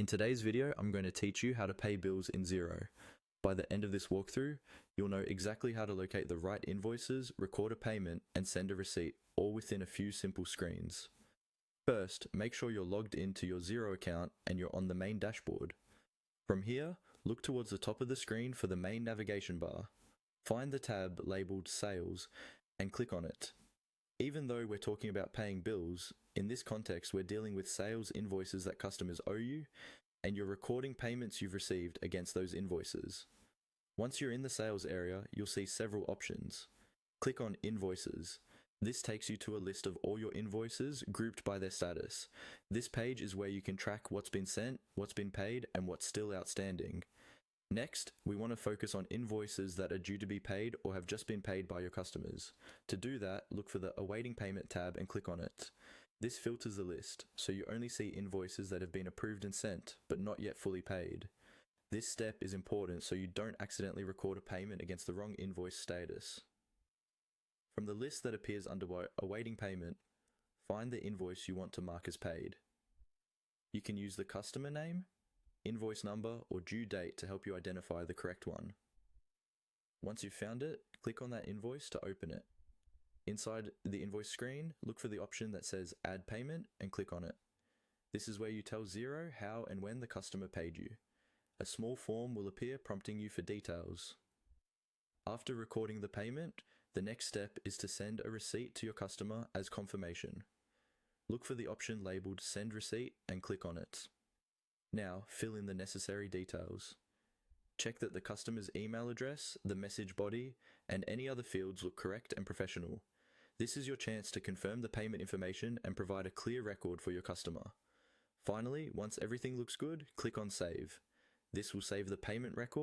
In today's video, I'm going to teach you how to pay bills in Xero. By the end of this walkthrough, you'll know exactly how to locate the right invoices, record a payment, and send a receipt, all within a few simple screens. First, make sure you're logged into your Xero account and you're on the main dashboard. From here, look towards the top of the screen for the main navigation bar. Find the tab labeled Sales and click on it. Even though we're talking about paying bills, in this context we're dealing with sales invoices that customers owe you, and you're recording payments you've received against those invoices. Once you're in the sales area, you'll see several options. Click on Invoices. This takes you to a list of all your invoices grouped by their status. This page is where you can track what's been sent, what's been paid, and what's still outstanding. Next, we want to focus on invoices that are due to be paid or have just been paid by your customers. To do that, look for the Awaiting Payment tab and click on it. This filters the list, so you only see invoices that have been approved and sent, but not yet fully paid. This step is important so you don't accidentally record a payment against the wrong invoice status. From the list that appears under Awaiting Payment, find the invoice you want to mark as paid. You can use the customer name, invoice number, or due date to help you identify the correct one. Once you've found it, click on that invoice to open it. Inside the invoice screen, look for the option that says Add Payment and click on it. This is where you tell Xero how and when the customer paid you. A small form will appear prompting you for details. After recording the payment, the next step is to send a receipt to your customer as confirmation. Look for the option labeled Send Receipt and click on it. Now, fill in the necessary details. Check that the customer's email address, the message body, and any other fields look correct and professional. This is your chance to confirm the payment information and provide a clear record for your customer. Finally, once everything looks good, click on Save. This will save the payment record